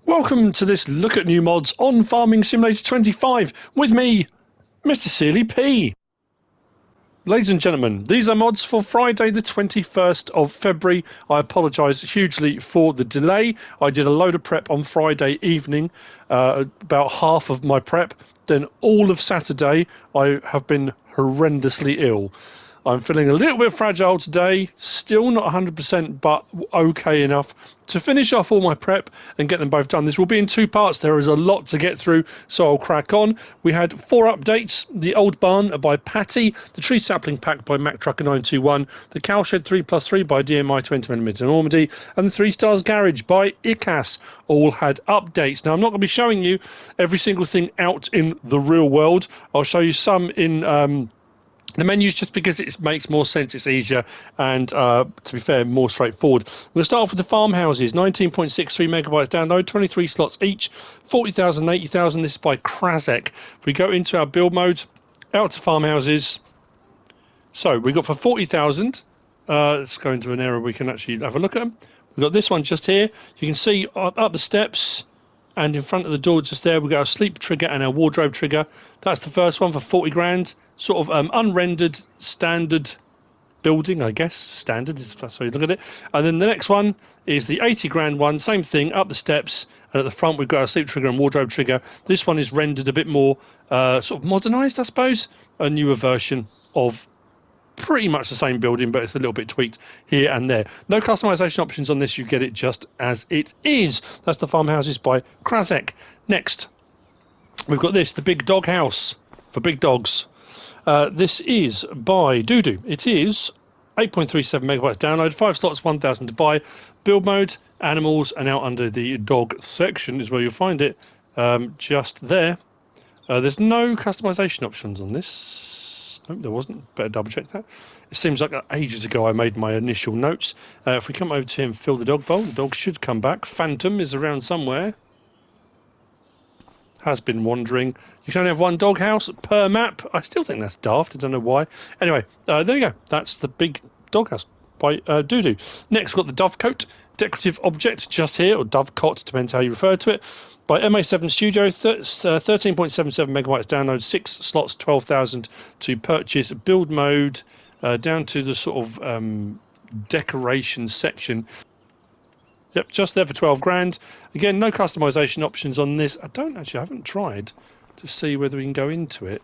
Welcome to this look at new mods on Farming Simulator 25 with me, Mr. Sealy P. Ladies and gentlemen, these are mods for Friday the 21st of February. I apologise hugely for the delay. I did a load of prep on Friday evening, about half of my prep. Then all of Saturday I have been horrendously ill. I'm feeling a little bit fragile today, still not 100%, but okay enough to finish off all my prep and get them both done. This will be in two parts. There is a lot to get through, so I'll crack on. We had 4 updates: the Old Barn by Patty, the Tree Sapling Pack by MacTrucker921, the Cowshed 3+3 by DMI 20mm Normandy, and the 3 Stars Garage by Icas. All had updates. Now, I'm not going to be showing you every single thing out in the real world. I'll show you some in the menus, just because it makes more sense, it's easier, and to be fair, more straightforward. We'll start off with the Farmhouses. 19.63 megabytes download, 23 slots each, 40,000, 80,000. This is by Krasek. We go into our build mode, out to Farmhouses. So we got for 40,000. Let's go into an area we can actually have a look at them. We've got this one just here. You can see up the steps, and in front of the door just there, we've got our sleep trigger and our wardrobe trigger. That's the first one for 40 grand. Sort of unrendered standard building, I guess. Standard, if that's how you look at it. And then the next one is the 80 grand one. Same thing, up the steps. And at the front, we've got our sleep trigger and wardrobe trigger. This one is rendered a bit more sort of modernised, I suppose. A newer version of pretty much the same building, but it's a little bit tweaked here and there. No customization options on this. You get it just as it is. That's the Farmhouses by Krasek. Next, we've got this, the Big Doghouse for big dogs. This is by doodoo. It is 8.37 megabytes download, 5 slots, 1,000 to buy. Build mode, animals, and out under the dog section is where you'll find it, just there. There's no customization options on this. No, there wasn't. Better double check that. It seems like ages ago I made my initial notes. If we come over to him, fill the dog bowl, the dog should come back. Phantom is around somewhere. Has been wandering. You can only have one doghouse per map. I still think that's daft. I don't know why. Anyway, there you go. That's the Big Doghouse by doodoo. Next, we've got the Dovecote decorative object just here, or Dovecote, depends how you refer to it, by MA7 Studio. 13.77 megabytes download, 6 slots, 12,000 to purchase. Build mode down to the sort of decoration section. Yep, just there for 12 grand. Again, no customization options on this. I haven't tried to see whether we can go into it.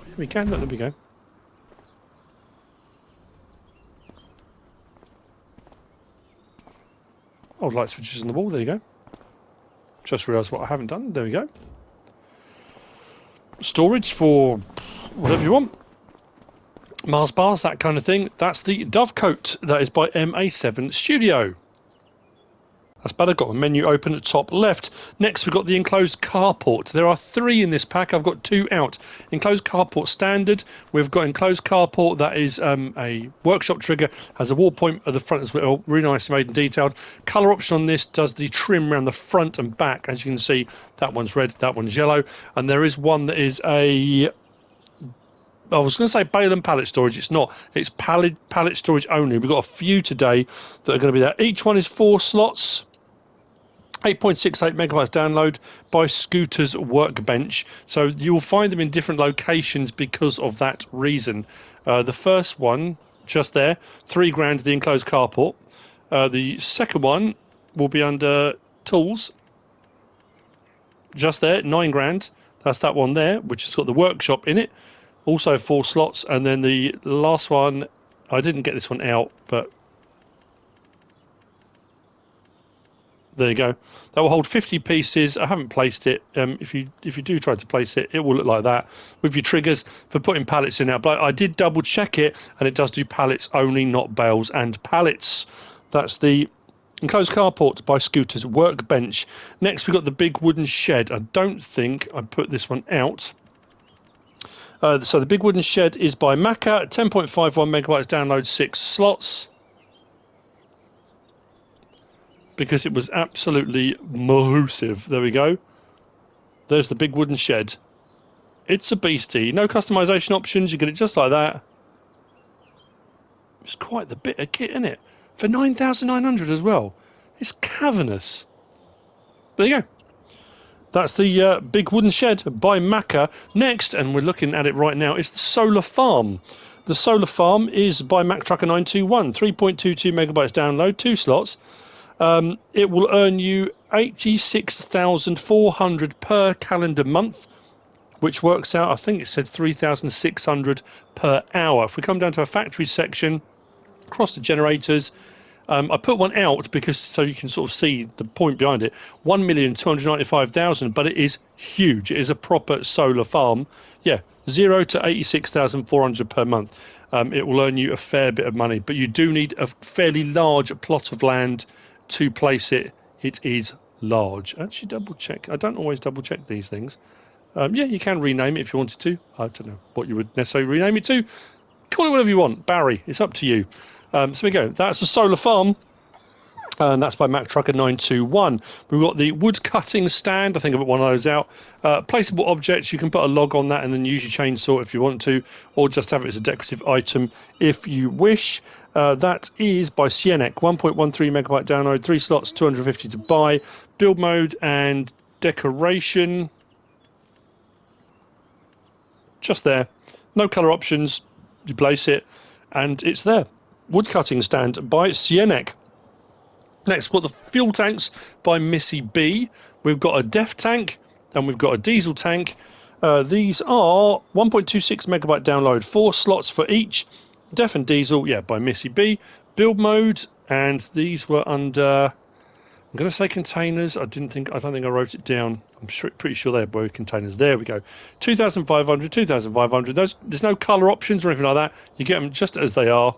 Here we can, look, there we go. Oh, light switches on the wall, there you go. Just realised what I haven't done, there we go. Storage for whatever you want. Mars bars, that kind of thing. That's the Dovecote. That is by MA7 Studio. That's better. Got a menu open at top left. Next, we've got the enclosed carport. There are 3 in this pack. I've got 2 out. Enclosed carport standard. We've got enclosed carport. That is a workshop trigger. Has a wall point at the front as well. Really nice, made and detailed. Colour option on this does the trim around the front and back. As you can see, that one's red, that one's yellow. And there is one that is a... I was going to say Bale and pallet storage. It's not. It's pallet storage only. We've got a few today that are going to be there. Each one is 4 slots. 8.68 megabytes download by Scooter's Workbench. So you will find them in different locations because of that reason. The first one, just there, 3 grand, the enclosed carport. The second one will be under tools. Just there, 9 grand. That's that one there, which has got the workshop in it. Also 4 slots, and then the last one, I didn't get this one out, but there you go. That will hold 50 pieces. I haven't placed it. If you do try to place it, it will look like that with your triggers for putting pallets in there. But I did double check it, and it does do pallets only, not bales and pallets. That's the enclosed carport by Scooter's Workbench. Next, we've got the big wooden shed. I don't think I put this one out. So the big wooden shed is by Maca, 10.51 megabytes download, 6 slots. Because it was absolutely massive. There we go. There's the big wooden shed. It's a beastie. No customization options. You get it just like that. It's quite the bit of kit, isn't it? For 9,900 as well. It's cavernous. There you go. That's the big wooden shed by Maca. Next, and we're looking at it right now, is the solar farm. The solar farm is by MacTrucker921, 3.22 megabytes download, 2 slots. It will earn you 86,400 per calendar month, which works out, I think it said 3,600 per hour. If we come down to a factory section, across the generators, I put one out because so you can sort of see the point behind it. 1,295,000, but it is huge. It is a proper solar farm. Yeah, 0 to 86,400 per month. It will earn you a fair bit of money, but you do need a fairly large plot of land to place it. It is large. Actually, double check. I don't always double check these things. Yeah, you can rename it if you wanted to. I don't know what you would necessarily rename it to. Call it whatever you want. Barry, it's up to you. So we go. That's the solar farm. And that's by MacTrucker921. We've got the wood cutting stand. I think I put one of those out. Placeable objects. You can put a log on that and then use your chainsaw if you want to, or just have it as a decorative item if you wish. That is by Sienek. 1.13 megabyte download, 3 slots, 250 to buy. Build mode and decoration. Just there. No colour options. You place it and it's there. Wood cutting stand by Sienek. Next, we've got the fuel tanks by MISSYB. We've got a DEF tank and we've got a diesel tank. These are 1.26 megabyte download, 4 slots for each. DEF and diesel, yeah, by MISSYB. Build mode, and these were under, I'm going to say containers. I don't think I wrote it down. I'm pretty sure they're both containers. There we go. 2,500, 2,500. There's no colour options or anything like that. You get them just as they are.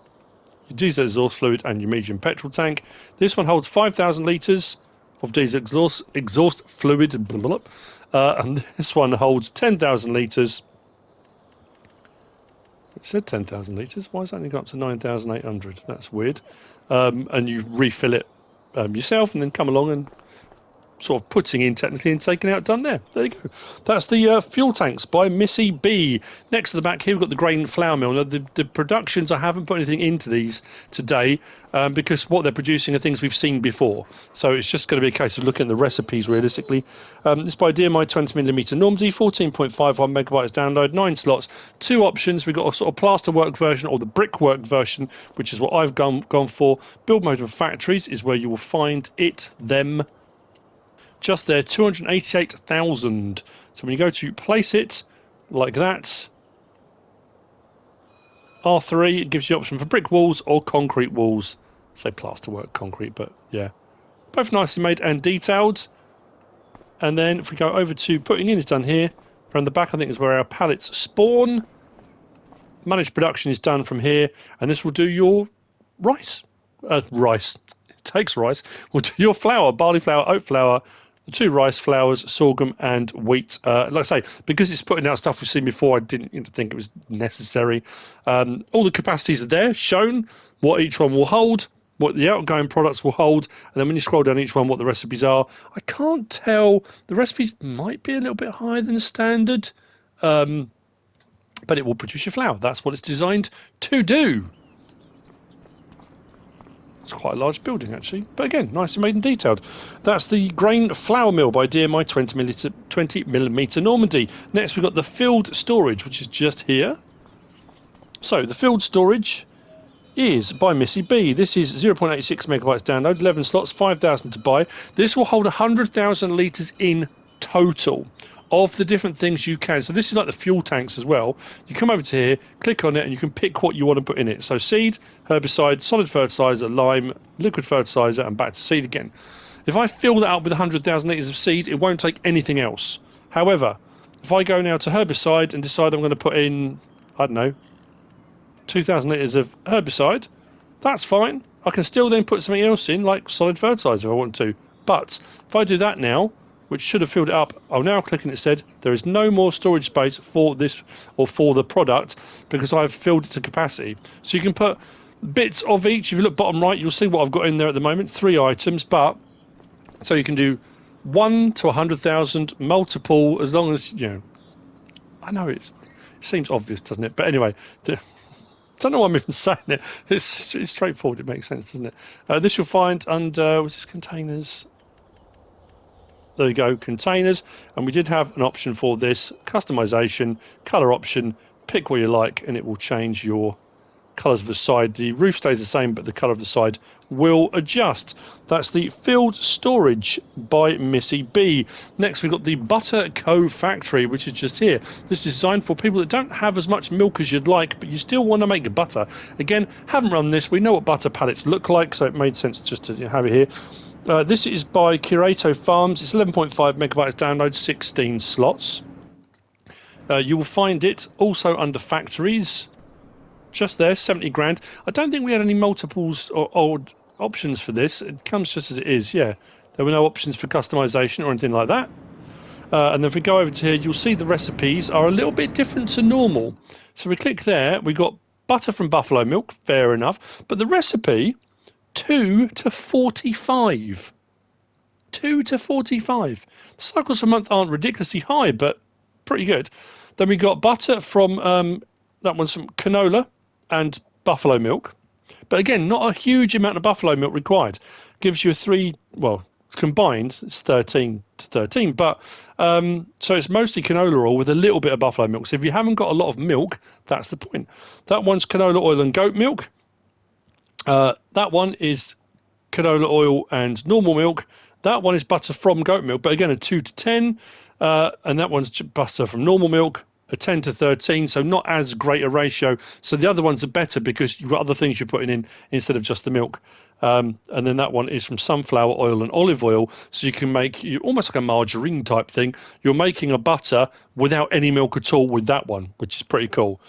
Your diesel exhaust fluid and your medium petrol tank. This one holds 5,000 litres of diesel exhaust fluid. And this one holds 10,000 litres. It said 10,000 litres. Why has that only got up to 9,800? That's weird. And you refill it yourself and then come along and sort of putting in technically and taking out done there. There you go. That's the fuel tanks by MISSYB. Next to the back here we've got the grain flour mill. Now the productions, I haven't put anything into these today because what they're producing are things we've seen before. So it's just going to be a case of looking at the recipes realistically. This by DMI 20mm Normandy, 14.51 megabytes download, 9 slots, 2 options. We've got a sort of plasterwork version or the brickwork version, which is what I've gone for. Build mode of factories is where you will find them. Just there, 288,000. So when you go to place it like that, R3, it gives you the option for brick walls or concrete walls. Say plasterwork concrete, but yeah. Both nicely made and detailed. And then if we go over to putting in, it's done here. Around the back, I think is where our pallets spawn. Managed production is done from here. And this will do your rice. Rice. It takes rice. We'll do your flour, barley flour, oat flour, the 2 rice flours, sorghum and wheat. Like I say, because it's putting out stuff we've seen before, I didn't think it was necessary. All the capacities are there, shown, what each one will hold, what the outgoing products will hold, and then when you scroll down each one, what the recipes are. I can't tell. The recipes might be a little bit higher than standard, but it will produce your flour. That's what it's designed to do. It's quite a large building actually, but again, nicely made and detailed. That's the grain flour mill by DMI 20mm Normandy. Next we've got the field storage, which is just here. So the field storage is by MISSYB. This is 0.86 megabytes download, 11 slots, 5,000 to buy. This will hold 100,000 litres in total of the different things you can. So this is like the fuel tanks as well. You come over to here, click on it, and you can pick what you want to put in it. So seed, herbicide, solid fertilizer, lime, liquid fertilizer, and back to seed again. If I fill that up with 100,000 litres of seed, it won't take anything else. However, if I go now to herbicide and decide I'm going to put in, I don't know, 2,000 litres of herbicide, that's fine. I can still then put something else in, like solid fertilizer if I want to. But if I do that now, which should have filled it up, I'll now click and it said there is no more storage space for this or for the product because I've filled it to capacity. So you can put bits of each. If you look bottom right, you'll see what I've got in there at the moment, 3 items, but so you can do 1 to 100,000, multiple, as long as, you know, I know it seems obvious, doesn't it? But anyway, don't know why I'm even saying it. It's straightforward. It makes sense, doesn't it? This you'll find under, was this containers? There we go, containers. And we did have an option for this, customization, color option, pick what you like, and it will change your colors of the side. The roof stays the same, but the color of the side will adjust. That's the Field Storage by MISSYB. Next, we've got the Dovecote Factory, which is just here. This is designed for people that don't have as much milk as you'd like, but you still want to make butter. Again, haven't run this. We know what butter pallets look like, so it made sense just to have it here. This is by CuratoFarms. It's 11.5 megabytes download, 16 slots. You will find it also under factories. Just there, 70 grand. I don't think we had any multiples or options for this. It comes just as it is, yeah. There were no options for customization or anything like that. And then if we go over to here, you'll see the recipes are a little bit different to normal. So we click there, we got butter from buffalo milk, fair enough. But the recipe, 2 to 45. 2 to 45. The cycles per month aren't ridiculously high, but pretty good. Then we got butter from, that one's from canola and buffalo milk. But again, not a huge amount of buffalo milk required. Gives you a 3, well, combined, it's 13 to 13. But, so it's mostly canola oil with a little bit of buffalo milk. So if you haven't got a lot of milk, that's the point. That one's canola oil and goat milk. That one is canola oil and normal milk. That one is butter from goat milk, but again, a 2 to 10. And that one's butter from normal milk, a 10 to 13, so not as great a ratio. So the other ones are better because you've got other things you're putting in instead of just the milk. And then that one is from sunflower oil and olive oil, so you can make almost like a margarine type thing. You're making a butter without any milk at all with that one, which is pretty cool.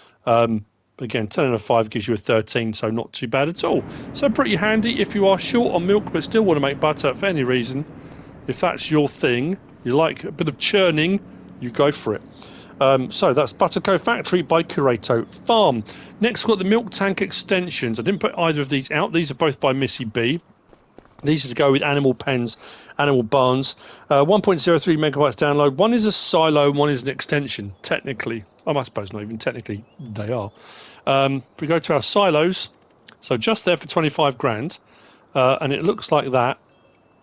Again, 10 and a 5 gives you a 13, so not too bad at all. So pretty handy if you are short on milk but still want to make butter for any reason. If that's your thing, you like a bit of churning, you go for it. So that's Dovecote Factory by CuratoFarms. Next, we've got the milk tank extensions. I didn't put either of these out. These are both by MISSYB. These are to go with animal pens, animal barns. 1.03 megabytes download. One is a silo, one is an extension, technically. I suppose not even technically, they are. If we go to our silos, so just there for 25 grand, and it looks like that,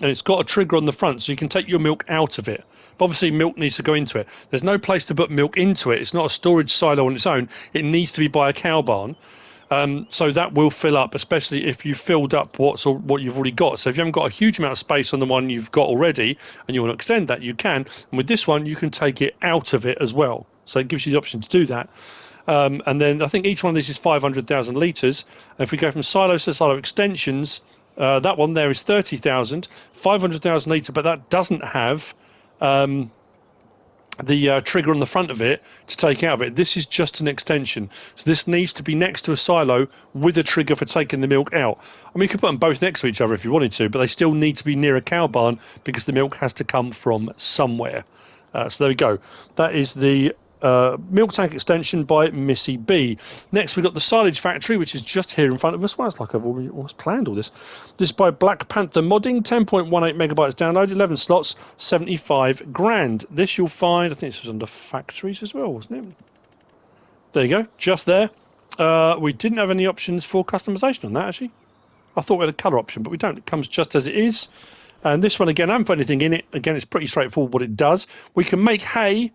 and it's got a trigger on the front, so you can take your milk out of it. But obviously milk needs to go into it. There's no place to put milk into it. It's not a storage silo on its own. It needs to be by a cow barn. So that will fill up, especially if you filled up what you've already got. So if you haven't got a huge amount of space on the one you've got already and you want to extend that, you can. And with this one, you can take it out of it as well. So it gives you the option to do that. And then I think each one of these is 500,000 litres. If we go from silos to silo extensions, that one there is 30,000, 500,000 litre, but that doesn't have the trigger on the front of it to take out of it. This is just an extension, so this needs to be next to a silo with a trigger for taking the milk out. I mean, you could put them both next to each other if you wanted to, but they still need to be near a cow barn because the milk has to come from somewhere. So there we go. That is the milk tank extension by MISSYB. Next, we've got the Silage Factory, which is just here in front of us. Well, it's like I've almost planned all this. This is by BlackPanter Modding, 10.18 megabytes download, 11 slots, 75 grand. This you'll find, I think this was under factories as well, wasn't it? There you go, just there. We didn't have any options for customization on that, actually. I thought we had a colour option, but we don't. It comes just as it is. And this one, again, I haven't put anything in it. Again, it's pretty straightforward what it does. We can make hay.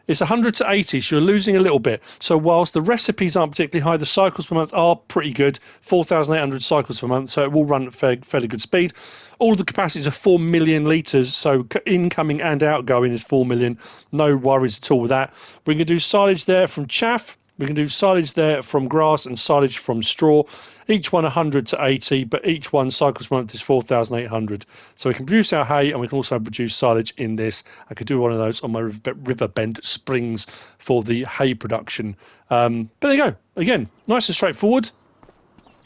It's 100 to 80, so you're losing a little bit. So whilst the recipes aren't particularly high, the cycles per month are pretty good. 4,800 cycles per month, so it will run at fairly good speed. All of the capacities are 4 million litres, so incoming and outgoing is 4 million. No worries at all with that. We can do silage there from chaff. We can do silage there from grass and silage from straw. Each one 100 to 80, but each one cycles per month is 4,800. So we can produce our hay and we can also produce silage in this. I could do one of those on my Riverbend Springs for the hay production. But there you go. Again, nice and straightforward.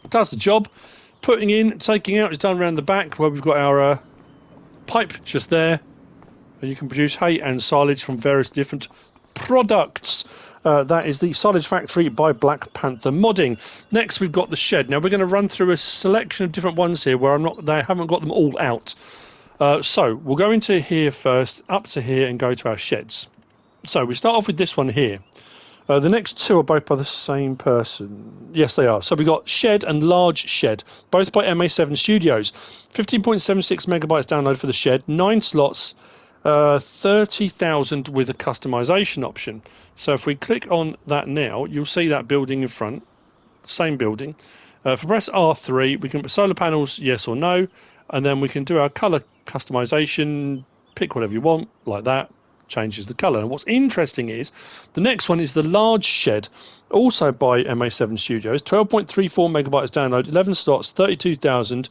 Does the job. Putting in, taking out is done around the back where we've got our pipe just there. And you can produce hay and silage from various different products. That is the Silage Factory by BlackPanter Modding. Next, we've got the shed. Now, we're going to run through a selection of different ones here where I haven't got them all out. So, we'll go into here first, up to here, and go to our sheds. So, we start off with this one here. The next two are both by the same person. Yes, they are. So we got Shed and Large Shed, both by MA7 Studios. 15.76 megabytes download for the Shed, 9 slots, 30,000 with a customization option. So if we click on that now, you'll see that building in front, same building. If we press R3, we can put solar panels, yes or no, and then we can do our color customization, pick whatever you want, like that. Changes the colour. And what's interesting is the next one is the Large Shed, also by MA7 Studios, 12.34 megabytes download, 11 slots, 32,000.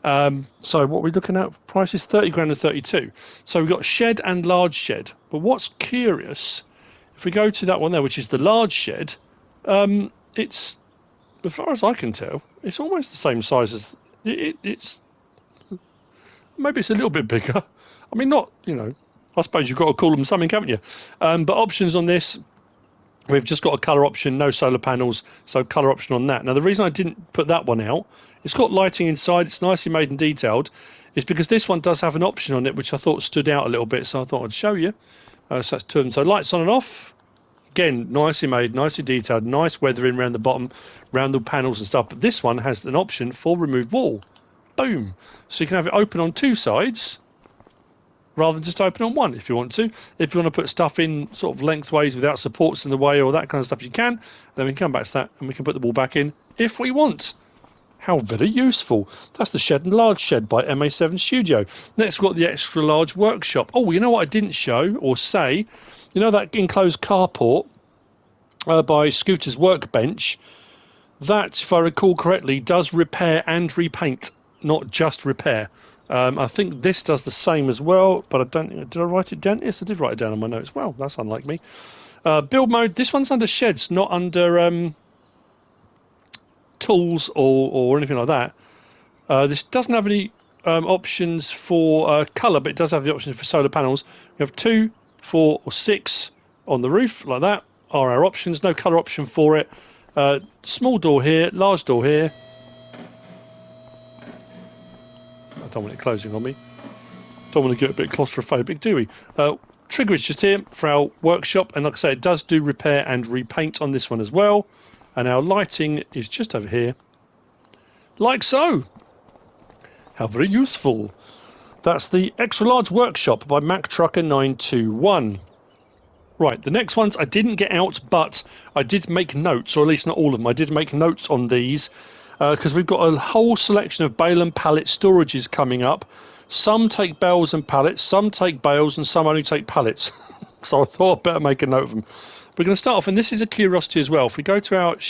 So what we're looking at, price is 30 grand and 32. So we've got Shed and Large Shed. But what's curious, if we go to that one there, which is the Large Shed, it's, as far as I can tell, it's almost the same size as it's. Maybe it's a little bit bigger. I mean, not, you know. I suppose you've got to call them something, haven't you? But options on this, we've just got a colour option, no solar panels, so colour option on that. Now, the reason I didn't put that one out, it's got lighting inside, it's nicely made and detailed, is because this one does have an option on it which I thought stood out a little bit, so I thought I'd show you. So that's two of them. So lights on and off. Again, nicely made, nicely detailed, nice weathering around the bottom, around the panels and stuff. But this one has an option for remove wall. Boom. So you can have it open on two sides, rather than just open on one if you want to. If you want to put stuff in sort of lengthways without supports in the way or that kind of stuff, you can. Then we can come back to that and we can put the wall back in if we want. How very useful. That's the Shed and Large Shed by MA7 Studio. Next we've got the Extra Large Workshop. Oh, you know what I didn't show or say? You know that enclosed carport by Scooter's Workbench? That, if I recall correctly, does repair and repaint, not just repair. I think this does the same as well, but I don't. Did I write it down? Yes, I did write it down on my notes. Well, that's unlike me. Build mode. This one's under sheds, not under tools or anything like that. This doesn't have any options for colour, but it does have the option for solar panels. We have 2, 4, or 6 on the roof, like that. Are our options. No colour option for it. Small door here, large door here. I don't want it closing on me. Don't want to get a bit claustrophobic, do we? Trigger is just here for our workshop, and like I say, it does do repair and repaint on this one as well. And our lighting is just over here, like so. How very useful. That's the Extra Large Workshop by Mac Trucker 921. Right, the next ones I didn't get out, but I did make notes, or at least not all of them. I did make notes on these, because we've got a whole selection of bale and pallet storages coming up. Some take bales and pallets, some take bales, and some only take pallets. So I thought I'd better make a note of them. We're going to start off, and this is a curiosity as well. If we go to our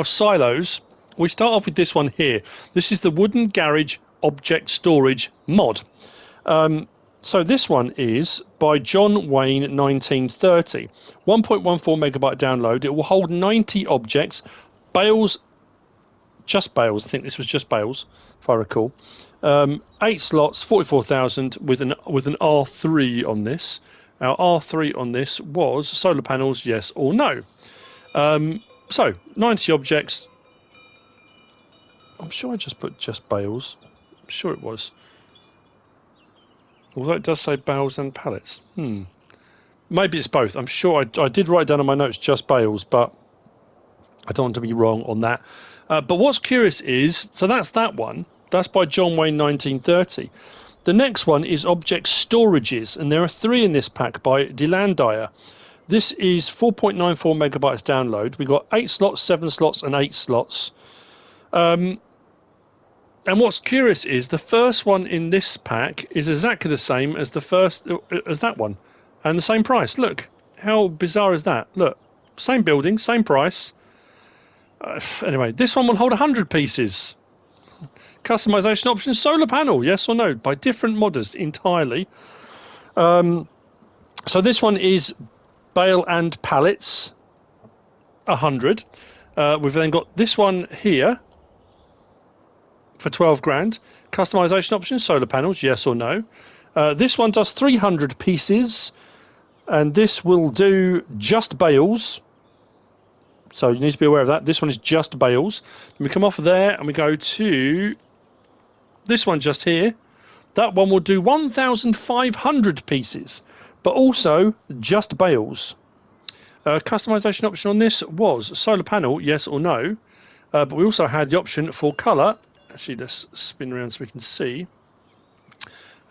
silos, we start off with this one here. This is the Wooden Garage Object Storage mod. So this one is by John Wayne 1930. 1.14 megabyte download. It will hold 90 objects, bales, just bales. I think this was just bales, if I recall. 8 slots, 44,000 with an R3 on this. Our R3 on this was solar panels, yes or no. So 90 objects. I'm sure I just put just bales. I'm sure it was. Although it does say bales and pallets. Maybe it's both. I'm sure I did write down on my notes just bales, but I don't want to be wrong on that. But what's curious is, so that's that one. That's by John Wayne 1930. The next one is Objectstorages, and there are 3 in this pack by Landeier. This is 4.94 megabytes download. We've got 8 slots, 7 slots, and 8 slots. And what's curious is the first one in this pack is exactly the same as the first, as that one, and the same price. Look, how bizarre is that? Look, same building, same price. Anyway, this one will hold 100 pieces. Customization option, solar panel, yes or no, by different modders entirely. So this one is bale and pallets, 100. We've then got this one here for 12 grand. Customization options, solar panels, yes or no. This one does 300 pieces, and this will do just bales. So you need to be aware of that. This one is just bales. And we come off there and we go to this one just here. That one will do 1,500 pieces, but also just bales. Customization option on this was solar panel, yes or no, but we also had the option for colour. Actually, let's spin around so we can see.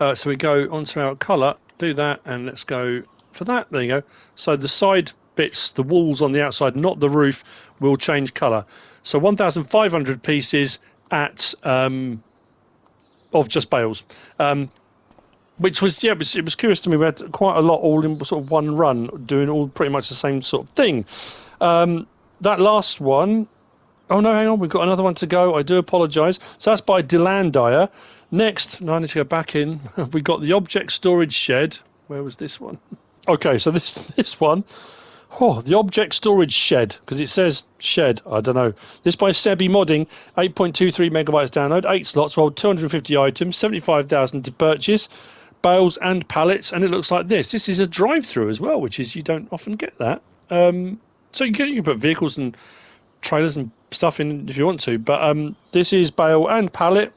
So we go onto our colour, do that, and let's go for that. There you go. So the side bits, the walls on the outside, not the roof, will change colour. So 1,500 pieces at of just bales. Which was, yeah, it was curious to me. We had quite a lot all in sort of one run, doing all pretty much the same sort of thing. That last one, oh no, hang on, we've got another one to go. I do apologise. So that's by Landeier. Next, no, I need to go back in. We got the object storage shed. Where was this one? Okay, so this one. Oh, the object storage shed, because it says shed. I don't know. This by Sebimodding, 8.23 megabytes download, 8 slots, hold 250 items, 75,000 to purchase. Bales and pallets, and it looks like this. This is a drive-through as well, which is, you don't often get that. So you can put vehicles and trailers and stuff in if you want to, but this is bale and pallet,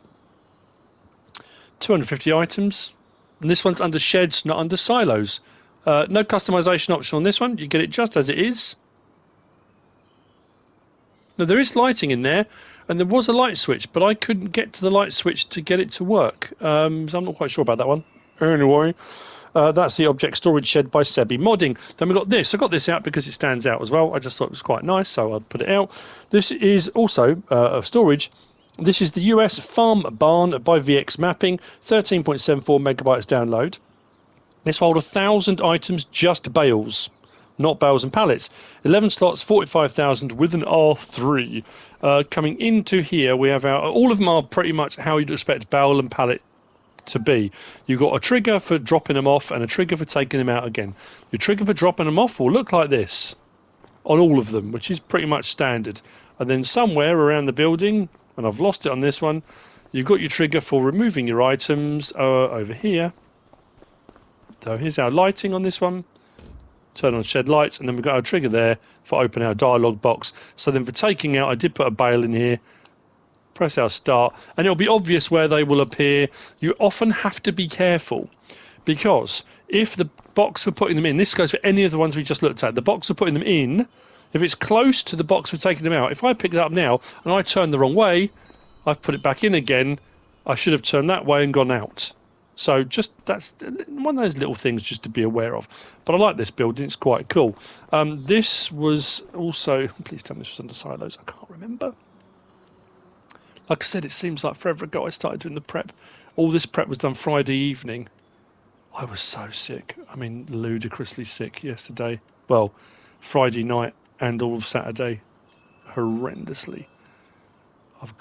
250 items, and this one's under sheds, not under silos. No customization option on this one. You get it just as it is. Now there is lighting in there, and there was a light switch, but I couldn't get to the light switch to get it to work, so I'm not quite sure about that one. Anyway, that's the object storage shed by Sebimodding. Then we got this. I got this out because it stands out as well. I just thought it was quite nice, so I'd put it out. This is also of storage. This is the US Farm Barn by VX Mapping, 13.74 megabytes download. This will hold 1,000 items, just bales, not bales and pallets. 11 slots, 45,000 with an R3. Coming into here, we have our, all of them are pretty much how you'd expect bale and pallet to be. You've got a trigger for dropping them off and a trigger for taking them out again. Your trigger for dropping them off will look like this on all of them, which is pretty much standard. And then somewhere around the building, and I've lost it on this one, you've got your trigger for removing your items over here. So here's our lighting on this one. Turn on shed lights, and then we've got our trigger there for open our dialog box. So then for taking out, I did put a bale in here. Press our start, and it'll be obvious where they will appear. You often have to be careful, because if the box for putting them in, this goes for any of the ones we just looked at, the box for putting them in, if it's close to the box for taking them out, if I pick it up now and I turn the wrong way, I've put it back in again, I should have turned that way and gone out. So just, that's one of those little things just to be aware of. But I like this building, it's quite cool. This was also, please tell me this was under silos, I can't remember. Like I said, it seems like forever ago I started doing the prep. All this prep was done Friday evening. I was so sick. I mean, ludicrously sick yesterday. Well, Friday night and all of Saturday. Horrendously.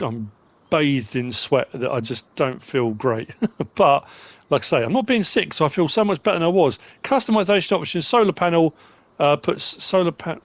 I'm bathed in sweat that I just don't feel great. But, like I say, I'm not being sick, so I feel so much better than I was. Customization option, solar panel, puts solar panel...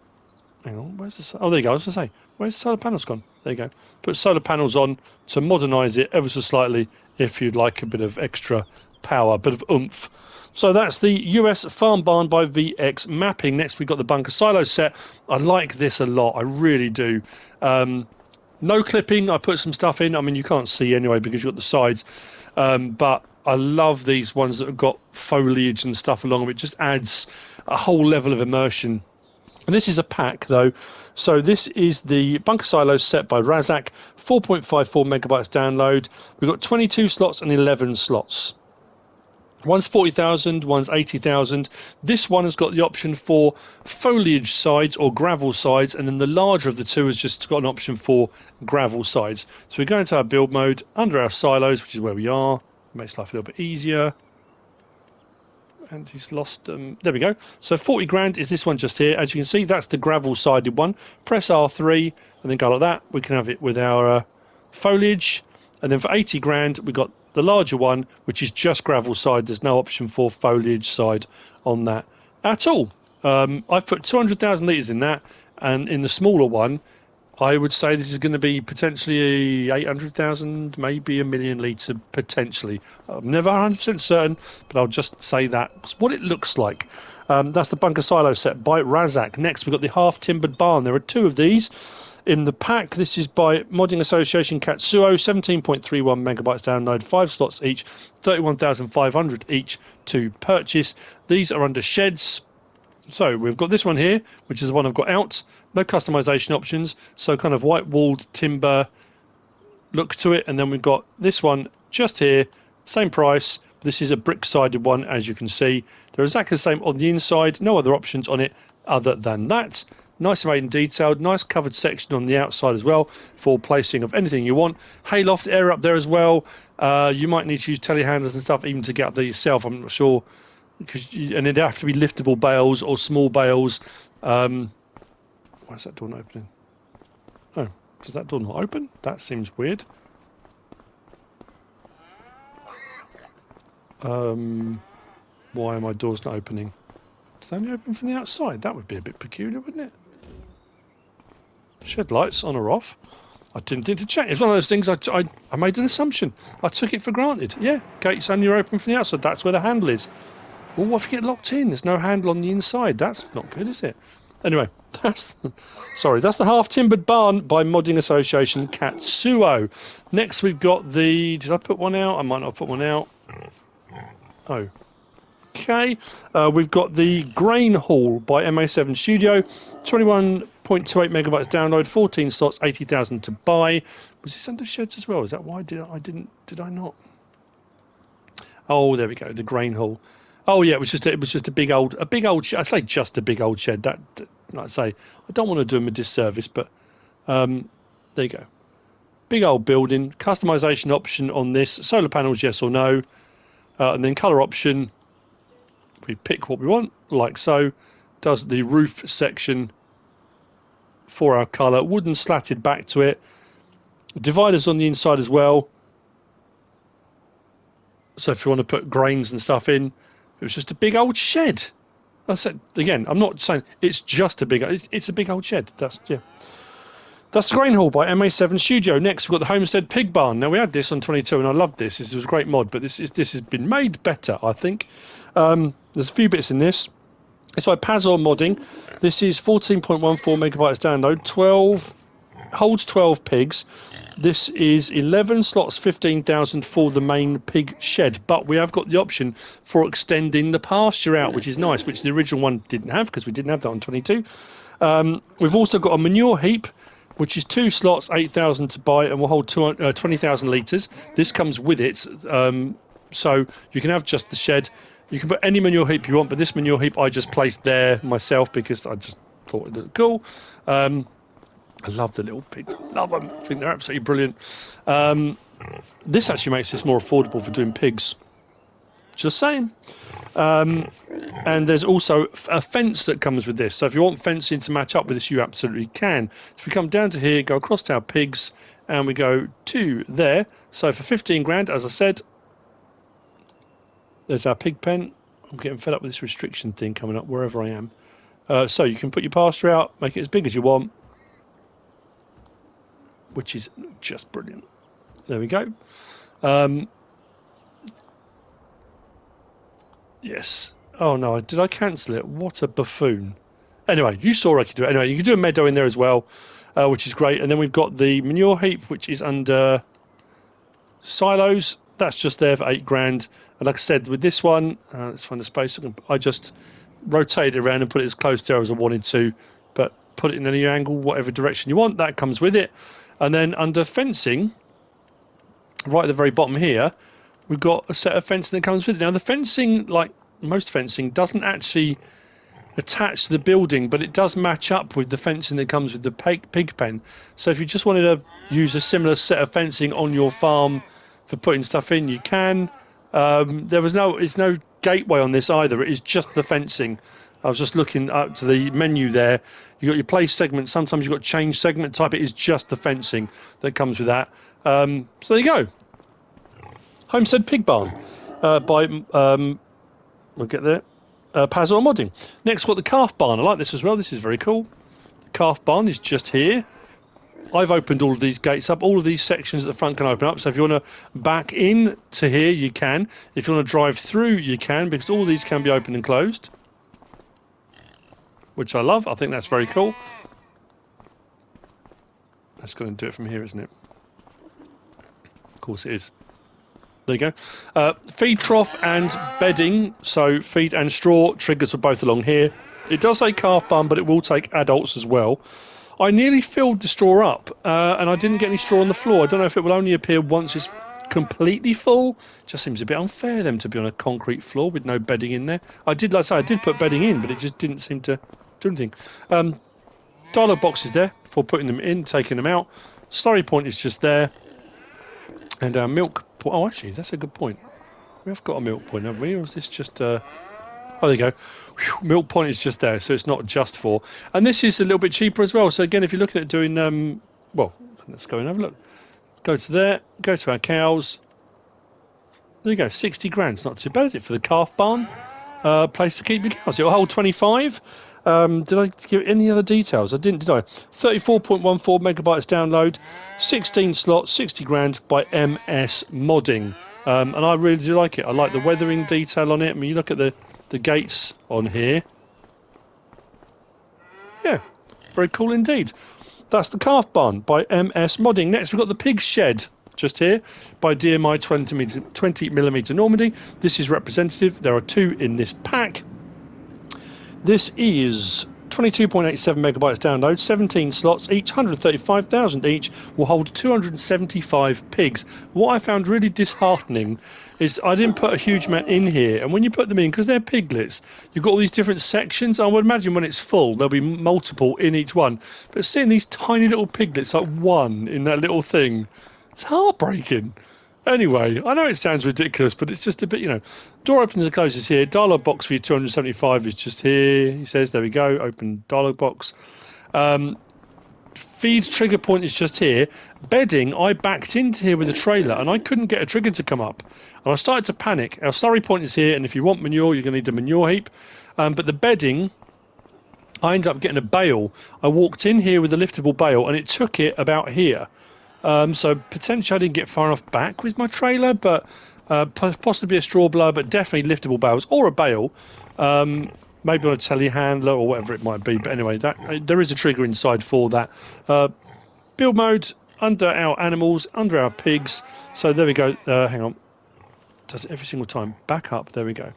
Hang on, where's the... Oh, there you go, I was going to say. Where's the solar panels gone? There you go. Put solar panels on to modernise it ever so slightly if you'd like a bit of extra power, a bit of oomph. So that's the US Farm Barn by VX Mapping. Next we've got the Bunkersilo Set. I like this a lot, I really do. No clipping, I put some stuff in. I mean, you can't see anyway because you've got the sides. But I love these ones that have got foliage and stuff along them. It just adds a whole level of immersion. And this is a pack, though. So this is the Bunkersilo Set by Razak, 4.54 megabytes download. We've got 22 slots and 11 slots. One's 40,000, one's 80,000. This one has got the option for foliage sides or gravel sides, and then the larger of the two has just got an option for gravel sides. So we go into our build mode, under our silos, which is where we are. Makes life a little bit easier. And he's lost them. There we go. So 40 grand is this one just here. As you can see, that's the gravel sided one. Press R3 and then go like that. We can have it with our foliage. And then for 80 grand, we've got the larger one, which is just gravel side. There's no option for foliage side on that at all. I've put 200,000 litres in that. And in the smaller one, I would say this is going to be potentially 800,000, maybe a million litre, potentially. I'm never 100% certain, but I'll just say that's what it looks like. That's the Bunkersilo Set by Razak. Next, we've got the half-timbered barn. There are two of these. in the pack. This is by ModdingAssociation Katsuo, 17.31 megabytes download, 5 slots each, 31,500 each to purchase. These are under sheds. So we've got this one here, which is the one I've got out. No customization options, so kind of white walled timber look to it. And then we've got this one just here, same price. This is a brick-sided one, as you can see. They're exactly the same on the inside, no other options on it other than that. Nice made and detailed, nice covered section on the outside as well for placing of anything you want. Hayloft area up there as well. You might need to use telehandlers and stuff even to get up there yourself, I'm not sure. And it'd have to be liftable bales or small bales. Why is that door not opening? Oh, does that door not open? That seems weird. Why are my doors not opening? Does they only open from the outside? That would be a bit peculiar, wouldn't it? Shed lights on or off? I didn't think to check. It's one of those things I made an assumption. I took it for granted. Yeah, gates only open from the outside. That's where the handle is. Well, what if you get locked in? There's no handle on the inside. That's not good, is it? Anyway, that's the half-timbered barn by Modding Association Katsuo. Next, we've got the... Did I put one out? I might not have put one out. Oh. Okay. We've got the Grain Hall by MA7 Studio. 21.28 megabytes download, 14 slots, 80,000 to buy. Was this under sheds as well? Is that why did I not? Oh, there we go. The Grain Hall. Oh yeah, it was just a big old shed. I say just a big old shed. That like I say, I don't want to do them a disservice, but there you go. Big old building. Customization option on this. Solar panels, yes or no, and then color option. We pick what we want, like so. Does the roof section for our color. Wooden slatted back to it. Dividers on the inside as well. So if you want to put grains and stuff in. It was just a big old shed. I said again, I'm not saying it's just a big. It's a big old shed. That's the Grain Hall by MA7 Studio. Next, we've got the Homestead Pig Barn. Now we had this on 22, and I loved this. This was a great mod, but this has been made better, I think. There's a few bits in this. It's by Pazor modding. This is 14.14 megabytes download. Holds 12 pigs. This is 11 slots, 15,000 for the main pig shed, but we have got the option for extending the pasture out, which is nice, which the original one didn't have because we didn't have that on 22. We've also got a manure heap, which is 2 slots, 8,000 to buy, and will hold 20,000 litres. This comes with it, so you can have just the shed. You can put any manure heap you want, but this manure heap I just placed there myself because I just thought it looked cool. I love the little pigs. Love them. I think they're absolutely brilliant. This actually makes this more affordable for doing pigs. Just saying. And there's also a fence that comes with this. So if you want fencing to match up with this, you absolutely can. So we come down to here, go across to our pigs, and we go to there. So for 15 grand, as I said, there's our pig pen. I'm getting fed up with this restriction thing coming up wherever I am. So you can put your pasture out, make it as big as you want, which is just brilliant. There we go. Yes. Oh no, did I cancel it? What a buffoon. Anyway, you saw I could do it. Anyway, you can do a meadow in there as well, which is great. And then we've got the manure heap, which is under silos. That's just there for 8 grand. And like I said, with this one, let's find a space. I just rotate it around and put it as close there as I wanted to, but put it in any angle, whatever direction you want. That comes with it. And then under fencing, right at the very bottom here, we've got a set of fencing that comes with it. Now the fencing, like most fencing, doesn't actually attach to the building, but it does match up with the fencing that comes with the pig pen. So if you just wanted to use a similar set of fencing on your farm for putting stuff in, you can. There's no gateway on this either. It is just the fencing. I was just looking up to the menu there. You got your place segment. Sometimes you've got change segment type. It is just the fencing that comes with that. So there you go. Homestead Pig Barn by we'll get there. Pazor modding. Next, we've got the calf barn. I like this as well. This is very cool. The calf barn is just here. I've opened all of these gates up. All of these sections at the front can open up. So if you want to back in to here, you can. If you want to drive through, you can, because all of these can be opened and closed, which I love. I think that's very cool. That's going to do it from here, isn't it? Of course it is. There you go. Feed trough and bedding. So feed and straw triggers are both along here. It does say calf barn, but it will take adults as well. I nearly filled the straw up, and I didn't get any straw on the floor. I don't know if it will only appear once it's completely full. Just seems a bit unfair them to be on a concrete floor with no bedding in there. I did, like I say, I did put bedding in, but it just didn't seem to do anything. Dialogue box is there for putting them in, taking them out. Slurry point is just there. And our milk point. Oh, actually, that's a good point. We have got a milk point, haven't we? Or is this just... Oh, there you go. Whew, milk point is just there, so it's not just for... And this is a little bit cheaper as well. So again, if you're looking at doing... well, let's go and have a look. Go to there. Go to our cows. There you go. 60 grand. It's not too bad, is it, for the calf barn? Place to keep your cows. It'll hold 25. Did I give any other details? I didn't, did I? 34.14 megabytes download, 16 slots, 60 grand by MSModding. And I really do like it. I like the weathering detail on it. I mean, you look at the gates on here. Yeah, very cool indeed. That's the calf barn by MSModding. Next, we've got the pig shed just here by DMI 20mm Normandy. This is representative. There are 2 in this pack. This is 22.87 megabytes download, 17 slots each, 135,000 each, will hold 275 pigs. What I found really disheartening is I didn't put a huge amount in here, and when you put them in, because they're piglets, you've got all these different sections. I would imagine when it's full, there'll be multiple in each one. But seeing these tiny little piglets, like one in that little thing, it's heartbreaking. Anyway, I know it sounds ridiculous, but it's just a bit, you know. Door opens and closes here. Dialogue box for your 275 is just here. He says, there we go. Open dialogue box. Feed trigger point is just here. Bedding, I backed into here with a trailer, and I couldn't get a trigger to come up. And I started to panic. Our slurry point is here, and if you want manure, you're going to need a manure heap. But the bedding, I ended up getting a bale. I walked in here with a liftable bale, and it took it about here. So potentially I didn't get far enough back with my trailer, but possibly a straw blower, but definitely liftable bales or a bale. Maybe on a telehandler or whatever it might be. But anyway, there is a trigger inside for that. Build mode under our animals, under our pigs. So there we go. Hang on. Does it every single time. Back up. There we go.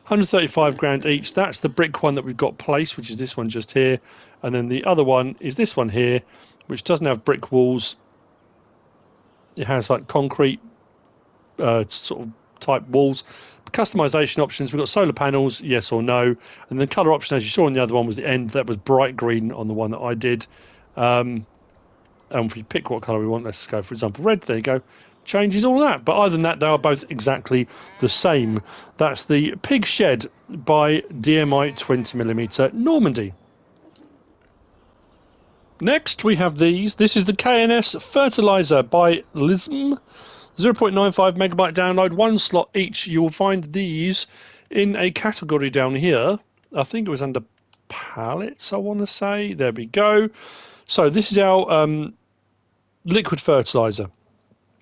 135 grand each. That's the brick one that we've got placed, which is this one just here. And then the other one is this one here, which doesn't have brick walls. It has like concrete sort of type walls. Customization options, we've got solar panels, yes or no. And the colour option, as you saw on the other one, was the end. That was bright green on the one that I did. And if we pick what colour we want, let's go, for example, red. There you go. Changes all that. But other than that, they are both exactly the same. That's the Pig Shed by DMI 20mm Normandy. Next, we have these. This is the KNS Fertilizer by MISSYB. 0.95 megabyte download, 1 slot each. You will find these in a category down here. I think it was under pallets, I want to say. There we go. So this is our liquid fertilizer.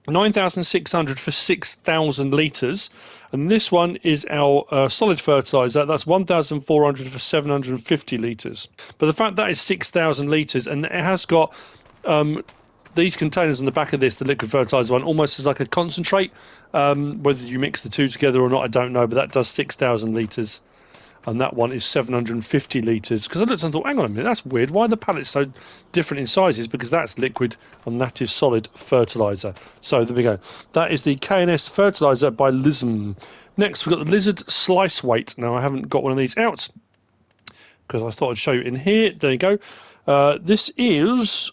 9,600 for 6,000 litres. And this one is our solid fertilizer. That's 1,400 for 750 litres. But the fact that is 6,000 litres, and it has got these containers on the back of this, the liquid fertilizer one, almost as like a concentrate. Whether you mix the two together or not, I don't know, but that does 6,000 litres. And that one is 750 litres. Because I looked and thought, hang on a minute, that's weird. Why are the pallets so different in sizes? Because that's liquid and that is solid fertiliser. So there we go. That is the KNS Fertiliser by MISSYB. Next, we've got the Lizard Slice Weight. Now, I haven't got one of these out because I thought I'd show you in here. There you go. This is...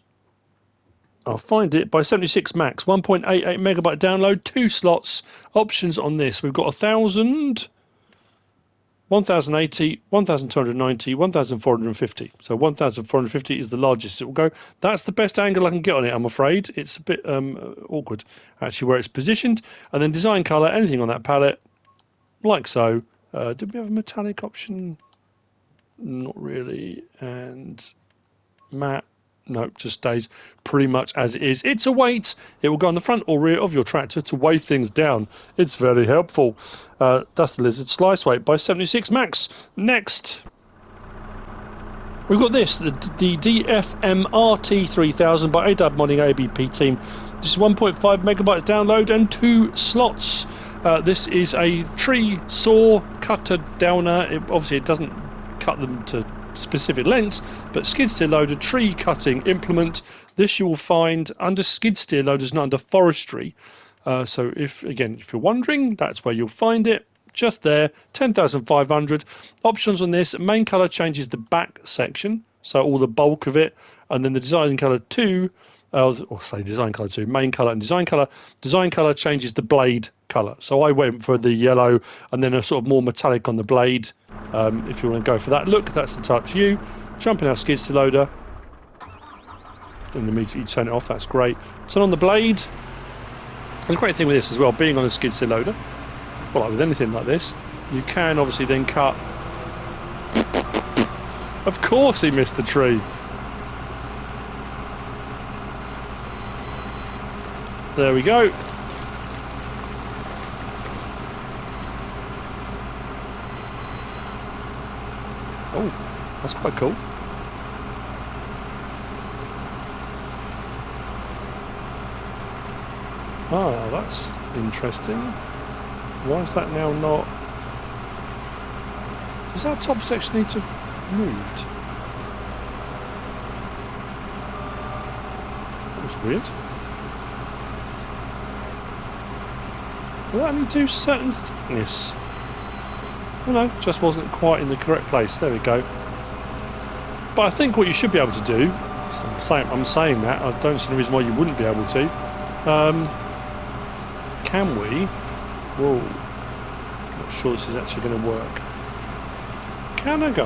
I'll find it by 76 max. 1.88 megabyte download. 2 slots. Options on this. We've got 1,000... 1,080, 1,290, 1,450. So 1,450 is the largest it will go. That's the best angle I can get on it, I'm afraid. It's a bit awkward, actually, where it's positioned. And then design colour, anything on that palette, like so. Did we have a metallic option? Not really. And matte. Nope, just stays pretty much as it is. It's a weight. It will go on the front or rear of your tractor to weigh things down. It's very helpful. That's the Lizard Slice Weight by 76 max. Next. We've got this, the DFMRT 3000 by MSModding ABP team. This is 1.5 megabytes download and 2 slots. This is a tree saw cutter downer. Obviously it doesn't cut them to specific lengths, but skid steer loader, tree cutting implement. This you will find under skid steer loaders, not under forestry. So if you're wondering, that's where you'll find it. Just there, 10,500. Options on this: main colour changes the back section, so all the bulk of it, and then the design colour 2, or say design colour 2, main colour and design colour. Design colour changes the blade colour. So I went for the yellow and then a sort of more metallic on the blade. If you want to go for that look, that's entirely up to you. Jump in our skid steer loader and immediately turn it off. That's great. Turn on the blade. And the great thing with this as well, being on a skid steer loader, well, like with anything like this, you can obviously then cut. Of course he missed the tree. There we go. Oh, that's quite cool. Oh, that's interesting. Why is that now not... Does that top section need to be moved? That was weird. Will that only do certain thickness? Oh no, just wasn't quite in the correct place. There we go. But I think what you should be able to do, I'm saying that, I don't see any reason why you wouldn't be able to. Can we... Whoa, not sure this is actually going to work. Can a guy...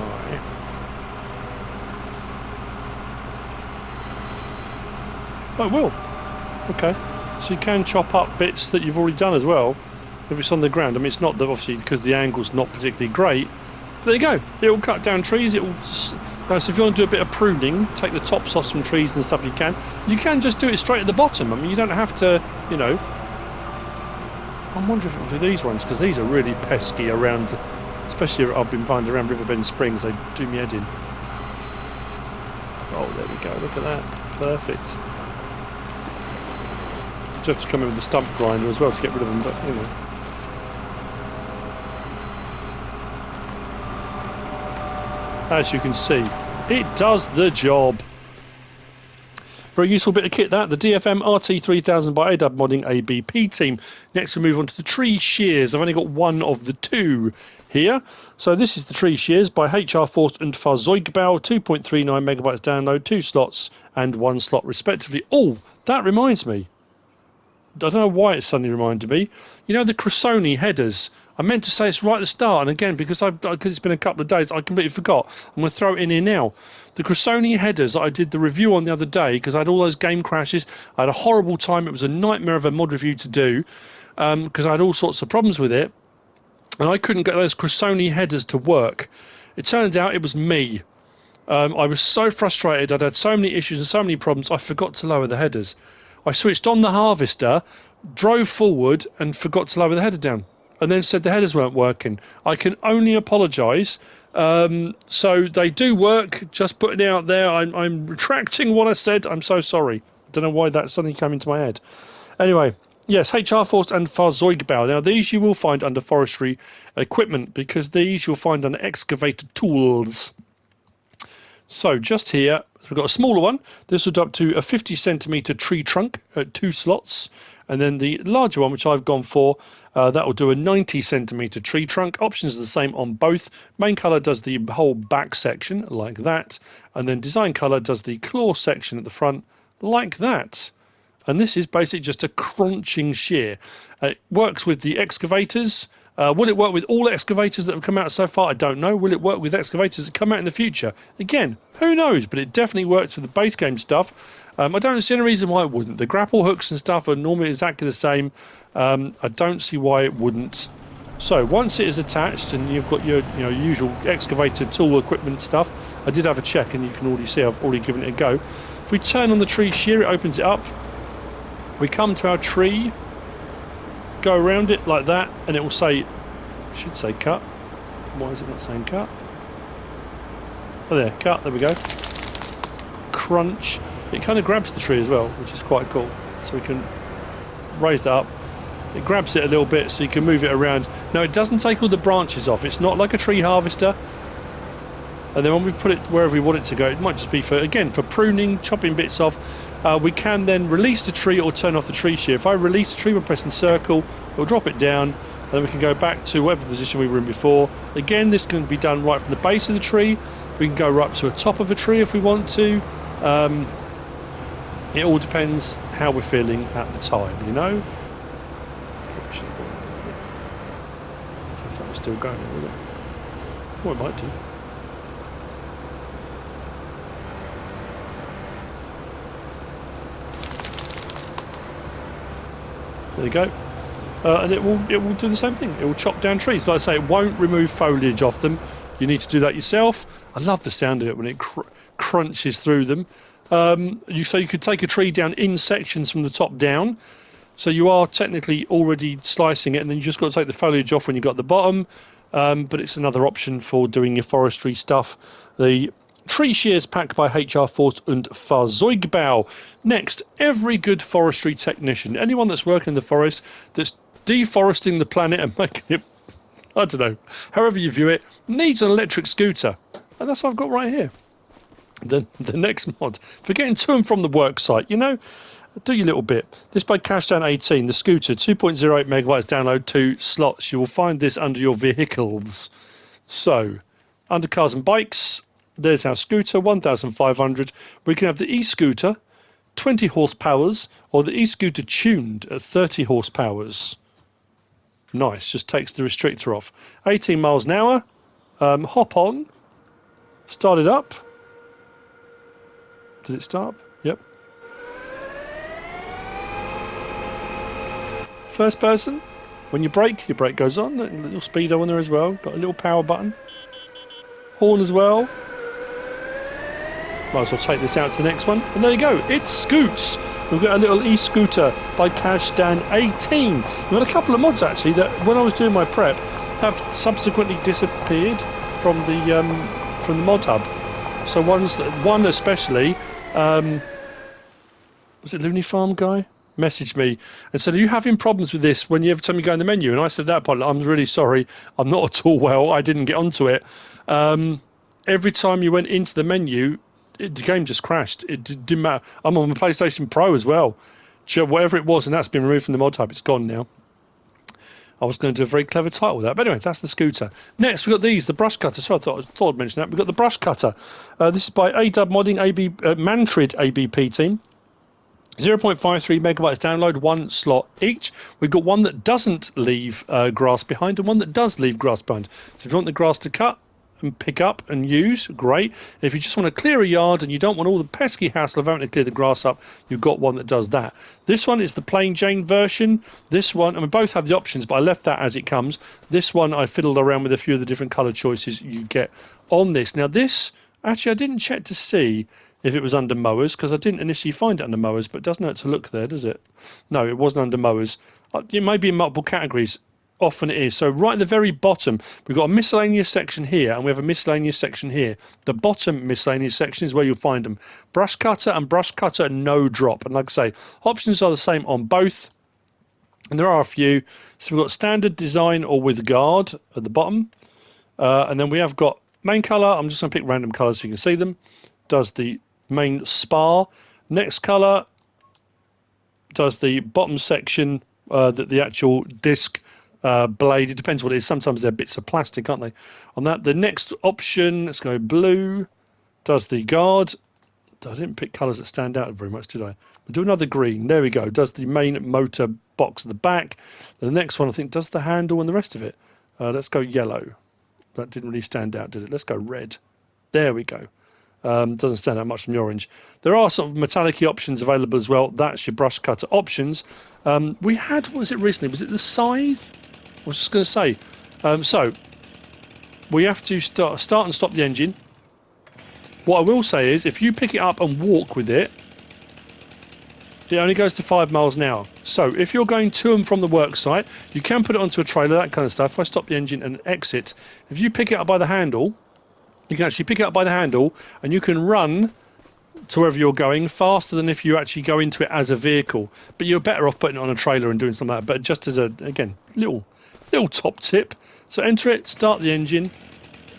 Oh, it will. Okay. So you can chop up bits that you've already done as well, if it's on the ground. I mean, it's not, obviously, because the angle's not particularly great. But there you go. It will cut down trees. It will... So if you want to do a bit of pruning, take the tops off some trees and stuff, you can. You can just do it straight at the bottom. I mean, you don't have to, you know... I'm wondering if it'll do these ones, because these are really pesky around, especially I've been finding around Riverbend Springs, they do me head in. Oh, there we go, look at that. Perfect. You have to come in with the stump grinder as well to get rid of them, but, you know. As you can see, it does the job. Very useful bit of kit that, the DFM RT3000 by MSModding ABP team. Next we move on to the tree shears. I've only got one of the two here. So this is the tree shears by HR Forst and Bale, 2.39 megabytes download, 2 slots and 1 slot respectively. Oh, that reminds me. I don't know why it suddenly reminded me. You know the Krasek headers? I meant to say it's right at the start, and again, because it's been a couple of days, I completely forgot. I'm going to throw it in here now. The Krasek headers that I did the review on the other day, because I had all those game crashes. I had a horrible time. It was a nightmare of a mod review to do, because I had all sorts of problems with it, and I couldn't get those Krasek headers to work. It turns out it was me. I was so frustrated. I'd had so many issues and so many problems, I forgot to lower the headers. I switched on the harvester, drove forward, and forgot to lower the header down. And then said the headers weren't working. I can only apologise. So they do work, just putting it out there. I'm retracting what I said. I'm so sorry. I don't know why that suddenly came into my head. Anyway, yes, HR Forst and Bale. Now, these you will find under forestry equipment, because these you'll find under excavator tools. So just here, we've got a smaller one. This will do up to a 50 centimetre tree trunk at 2 slots. And then the larger one, which I've gone for, that will do a 90 centimetre tree trunk. Options are the same on both. Main colour does the whole back section, like that. And then design colour does the claw section at the front, like that. And this is basically just a crunching shear. It works with the excavators. Will it work with all excavators that have come out so far? I don't know. Will it work with excavators that come out in the future? Again, who knows? But it definitely works with the base game stuff. I don't see any reason why it wouldn't. The grapple hooks and stuff are normally exactly the same. I don't see why it wouldn't. So once it is attached and you've got your usual excavator tool equipment stuff, I did have a check and you can already see I've already given it a go. If we turn on the tree shear, it opens it up. We come to our tree, go around it like that, and it will say, should say cut. Why is it not saying cut? Oh, there, cut. There we go. Crunch. It kind of grabs the tree as well, which is quite cool. So we can raise that up. It grabs it a little bit so you can move it around. No, it doesn't take all the branches off. It's not like a tree harvester. And then when we put it wherever we want it to go, it might just be for, again, for pruning, chopping bits off. We can then release the tree or turn off the tree shear. If I release the tree by pressing circle, it'll drop it down, and then we can go back to whatever position we were in before. Again, this can be done right from the base of the tree. We can go right up to the top of a tree if we want to. It all depends how we're feeling at the time, you know? If that was still going with it. Well, it might do. There you go. And it will do the same thing. It will chop down trees. Like I say, it won't remove foliage off them. You need to do that yourself. I love the sound of it when it crunches through them. So you could take a tree down in sections from the top down. So you are technically already slicing it, and then you just got to take the foliage off when you got the bottom. But it's another option for doing your forestry stuff. The Tree Shears Pack by HR Forst und Fahrzeugbau. Next, every good forestry technician, anyone that's working in the forest, that's deforesting the planet and making it, I don't know, however you view it, needs an electric scooter. And that's what I've got right here. The next mod. For getting to and from the work site, you know, do your little bit. This by Cashdown18, the scooter, 2.08 megabytes download, 2 slots. You will find this under your vehicles. So, under cars and bikes, there's our scooter, 1,500. We can have the e-scooter, 20 horsepowers, or the e-scooter tuned at 30 horsepowers. Nice, just takes the restrictor off. 18 miles an hour. Hop on. Start it up. Did it start? Yep. First person. When you brake, your brake goes on. A little speedo on there as well. Got a little power button. Horn as well. Might as well take this out to the next one. And there you go. It scoots. We've got a little e-scooter by Cashdan18. We've got a couple of mods actually that, when I was doing my prep, have subsequently disappeared from the Modhub. So one especially, was it Looney Farm guy? Messaged me and said, "Are you having problems with this when every time you go in the menu?" And I said, "That part, I'm really sorry. I'm not at all well. I didn't get onto it. Every time you went into the menu, the game just crashed. It didn't matter. I'm on the PlayStation Pro as well. Whatever it was, and that's been removed from the mod hub. It's gone now. I was going to do a very clever title with that. But anyway, that's the scooter. Next, we've got these, the brush cutter. So I thought I'd mention that. We've got the brush cutter. This is by Modding Mantrid ABP team. 0.53 megabytes download, 1 slot each. We've got one that doesn't leave grass behind and one that does leave grass behind. So if you want the grass to cut and pick up and use, great. If you just want to clear a yard and you don't want all the pesky hassle of having to clear the grass up, you've got one that does that. This one is the plain Jane version. This one, and we both have the options, but I left that as it comes. This one, I fiddled around with a few of the different colour choices you get on this. Now this, actually I didn't check to see if it was under mowers, because I didn't initially find it under mowers, but it doesn't hurt to look there, does it? No, it wasn't under mowers. It may be in multiple categories. Often it is. So right at the very bottom, we've got a miscellaneous section here, and we have a miscellaneous section here. The bottom miscellaneous section is where you'll find them. Brush cutter and brush cutter no drop. And like I say, options are the same on both. And there are a few. So we've got standard design or with guard at the bottom. And then we have got main color. I'm just going to pick random colors so you can see them. Does the main spar. Next color does the bottom section, that the actual disc blade. It depends what it is. Sometimes they're bits of plastic, aren't they? On that, the next option, let's go blue, does the guard. I didn't pick colours that stand out very much, did I? We'll do another green. There we go. Does the main motor box at the back. The next one, I think, does the handle and the rest of it. Let's go yellow. That didn't really stand out, did it? Let's go red. There we go. Doesn't stand out much from the orange. There are sort of metallic-y options available as well. That's your brush cutter options. We had, what was it recently? Was it the scythe? I was just going to say. So, we have to start and stop the engine. What I will say is, if you pick it up and walk with it, it only goes to 5 miles an hour. So, if you're going to and from the work site, you can put it onto a trailer, that kind of stuff. If I stop the engine and exit, if you pick it up by the handle, You can actually pick it up by the handle, and you can run to wherever you're going faster than if you actually go into it as a vehicle. But you're better off putting it on a trailer and doing something like that. But just as a, again, little top tip. So enter it, start the engine.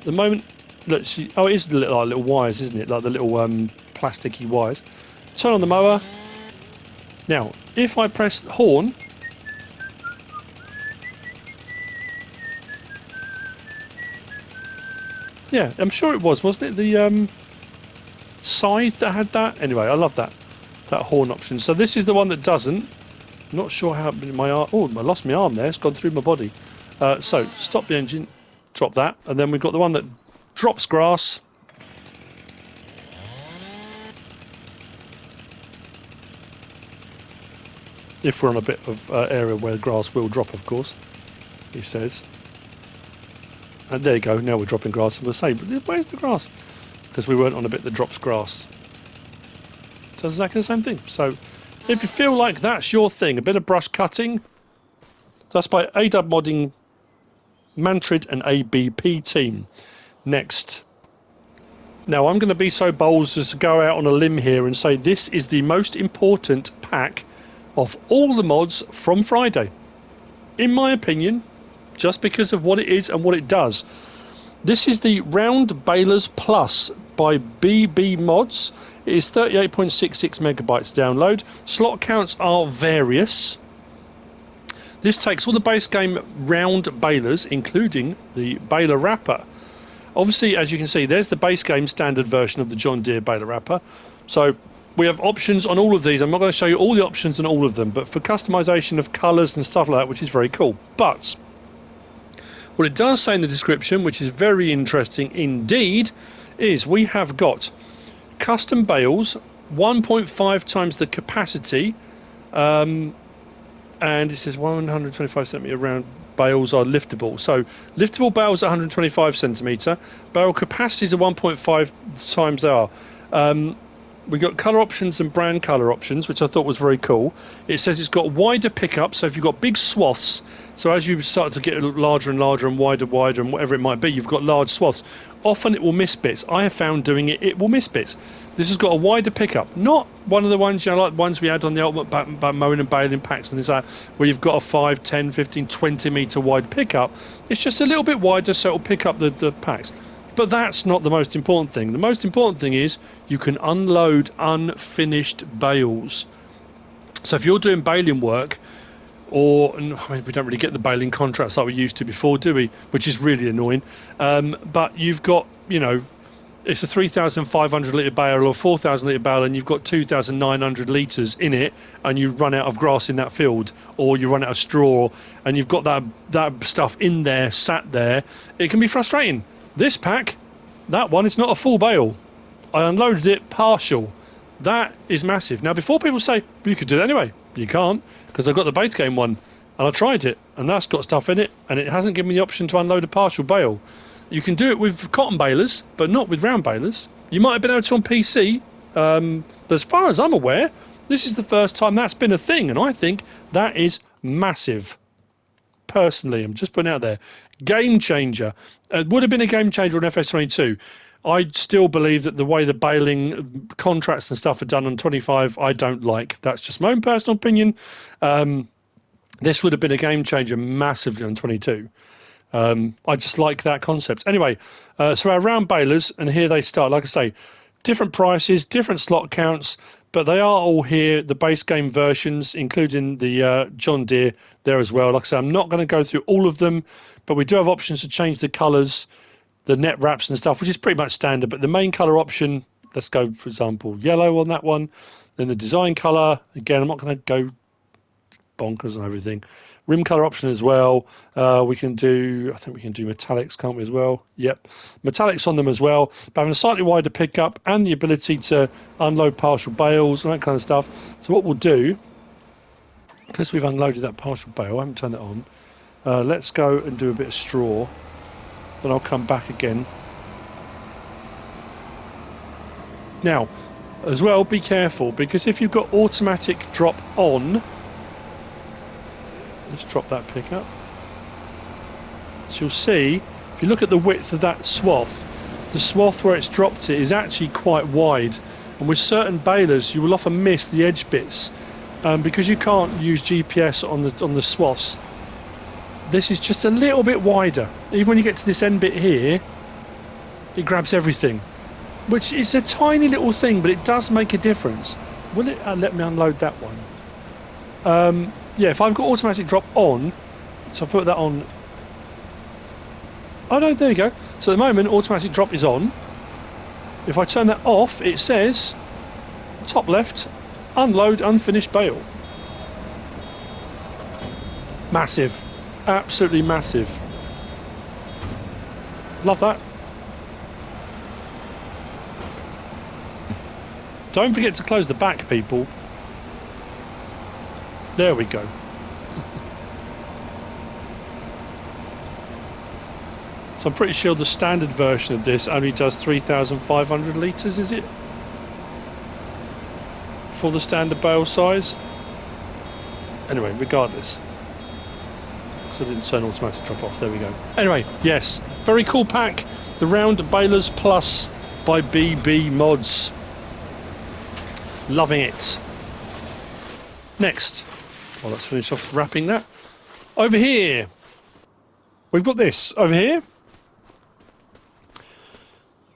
The moment, look, oh, it is like little wires, isn't it? Like the little plasticky wires. Turn on the mower. Now, if I press horn, yeah, I'm sure it was, wasn't it? The scythe that had that. Anyway, I love that horn option. So this is the one that doesn't. Not sure how my arm. Oh, I lost my arm there. It's gone through my body. So stop the engine, drop that, and then we've got the one that drops grass. If we're on a bit of area where grass will drop, of course, he says. And there you go. Now we're dropping grass. And we'll say, but where's the grass? Because we weren't on a bit that drops grass. So it's exactly the same thing. So if you feel like that's your thing, a bit of brush cutting, that's by MSModding, Mantrid and ABP team. Next. Now I'm going to be so bold as to go out on a limb here and say this is the most important pack of all the mods from Friday. In my opinion, just because of what it is and what it does. This is the Round Balers Plus by BB Mods. It is 38.66 megabytes download. Slot counts are various. This takes all the base game round balers, including the baler wrapper. Obviously, as you can see, there's the base game standard version of the John Deere baler wrapper. So we have options on all of these. I'm not going to show you all the options on all of them, but for customization of colours and stuff like that, which is very cool. But what it does say in the description, which is very interesting indeed, is we have got custom bales, 1.5 times the capacity, and it says 125 centimetre round bales are liftable. So liftable bales are 125 centimetre. Bale capacities are 1.5 times our. We got colour options and brand colour options, which I thought was very cool. It says it's got wider pickup, so if you've got big swaths, so as you start to get larger and larger and wider and whatever it might be, you've got large swaths. Often it will miss bits. I have found doing it, it will miss bits. This has got a wider pickup, not one of the ones, you know, like the ones we had on the Ultimate Mowing and Baling packs and this that, where you've got a 5, 10, 15, 20 metre wide pickup. It's just a little bit wider, so it'll pick up the packs. But that's not the most important thing. The most important thing is you can unload unfinished bales. So if you're doing baling work, or I mean, we don't really get the baling contracts like we used to before, do we? Which is really annoying. But you've got, you know, it's a 3,500 litre bale or 4,000 litre bale, and you've got 2,900 litres in it, and you run out of grass in that field, or you run out of straw, and you've got that stuff in there, sat there. It can be frustrating. This pack, that one, it's not a full bale. I unloaded it partial. That is massive. Now, before people say, you could do it anyway, you can't, because I've got the base game one, and I tried it, and that's got stuff in it, and it hasn't given me the option to unload a partial bale. You can do it with cotton balers, but not with round balers. You might have been able to on PC, but as far as I'm aware, this is the first time that's been a thing, and I think that is massive. Personally, I'm just putting it out there. Game changer. It would have been a game changer on FS22. I still believe that the way the baling contracts and stuff are done on 25, I don't like. That's just my own personal opinion. This would have been a game changer massively on 22. I just like that concept. Anyway, so our round balers, and here they start. Like I say, different prices, different slot counts, but they are all here, the base game versions, including the John Deere there as well. Like I say, I'm not going to go through all of them, but we do have options to change the colours, the net wraps and stuff, which is pretty much standard. But the main colour option, let's go, for example, yellow on that one. Then the design colour, again, I'm not going to go bonkers and everything. Rim colour option as well. We can do, I think we can do metallics, can't we, as well? Yep. Metallics on them as well. But having a slightly wider pickup and the ability to unload partial bales and that kind of stuff. So what we'll do, because we've unloaded that partial bale, I haven't turned it on. Let's go and do a bit of straw. Then I'll come back again. Now, as well, be careful, because if you've got automatic drop on, let's drop that pickup. So you'll see, if you look at the width of that swath, the swath where it's dropped it is actually quite wide, and with certain balers you will often miss the edge bits because you can't use GPS on the swaths. This is just a little bit wider. Even when you get to this end bit here, it grabs everything, which is a tiny little thing, but it does make a difference. Will it let me unload that one? Yeah, if I've got automatic drop on, so I put that on. Oh no, there you go. So at the moment automatic drop is on. If I turn that off, it says top left, unload unfinished bale. Massive, absolutely massive. Love that. Don't forget to close the back, people. There we go. So I'm pretty sure the standard version of this only does 3,500 litres, is it? For the standard bale size. Anyway, regardless. So I didn't turn automatic drop off, there we go. Anyway, yes, very cool pack. The Round Balers Plus by BB Mods. Loving it. Next, well, let's finish off wrapping that. Over here, we've got this over here.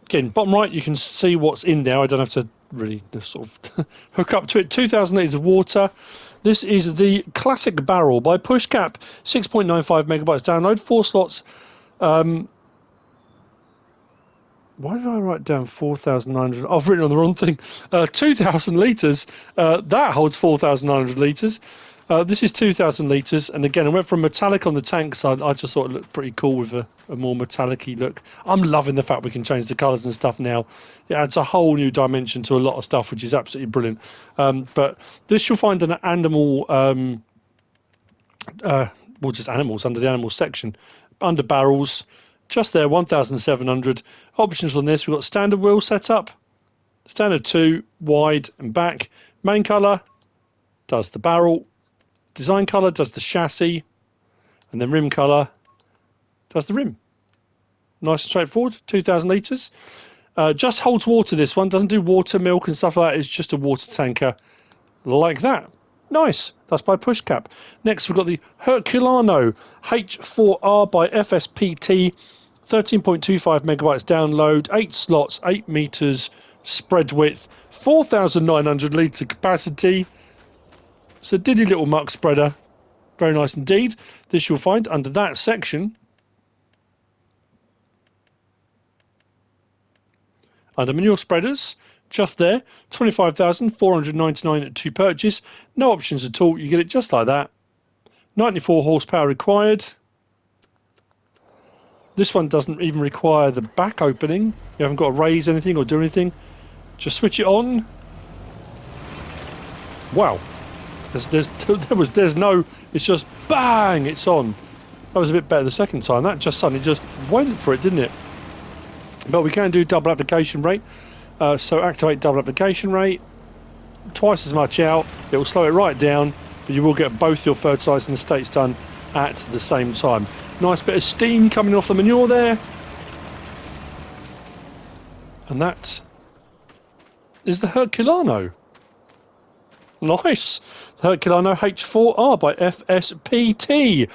Again, bottom right, you can see what's in there. I don't have to really sort of hook up to it. 2,000 litres of water. This is the Classic Barrel by Pushcap. 6.95 megabytes download, 4 slots. Why did I write down 4,900? I've written on the wrong thing. 2,000 litres. That holds 4,900 litres. This is 2,000 litres, and again, I went from metallic on the tank side. I just thought it looked pretty cool with a more metallic-y look. I'm loving the fact we can change the colours and stuff now. It adds a whole new dimension to a lot of stuff, which is absolutely brilliant. But this you'll find an animal, well, just animals under the animals section, under barrels, just there, 1,700 options on this. We've got standard wheel setup, standard 2, wide and back. Main colour does the barrel. Design colour does the chassis, and then rim colour does the rim. Nice and straightforward, 2,000 litres. Just holds water, this one. Doesn't do water, milk and stuff like that. It's just a water tanker like that. Nice. That's by Pushcap. Next we've got the Herculano H4R by FSPT. 13.25 megabytes download, 8 slots, 8 metres spread width, 4,900 litre capacity. It's a diddy little muck spreader. Very nice indeed. This you'll find under that section. Under manure spreaders, just there, 25,499 to purchase. No options at all. You get it just like that. 94 horsepower required. This one doesn't even require the back opening. You haven't got to raise anything or do anything. Just switch it on. Wow. There's no, it's just bang, it's on. That was a bit better the second time. That just suddenly just went for it, didn't it? But we can do double application rate. So activate double application rate. Twice as much out. It will slow it right down, but you will get both your fertilizer and the states done at the same time. Nice bit of steam coming off the manure there. And that is the Herculano. Nice. Herculano H4R by FSPT.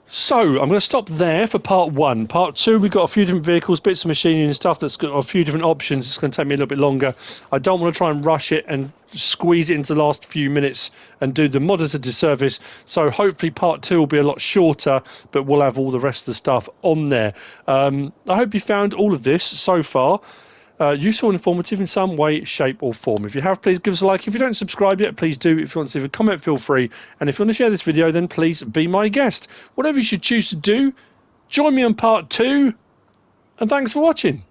So, I'm going to stop there for part 1. Part 2, we've got a few different vehicles, bits of machinery and stuff that's got a few different options. It's going to take me a little bit longer. I don't want to try and rush it and squeeze it into the last few minutes and do the modders a disservice. So, hopefully part 2 will be a lot shorter, but we'll have all the rest of the stuff on there. I hope you found all of this so far useful and informative in some way, shape or form. If you have, please give us a like. If you don't subscribe yet, please do. If you want to leave a comment, feel free. And if you want to share this video, then please be my guest. Whatever you should choose to do, join me on part 2. And thanks for watching.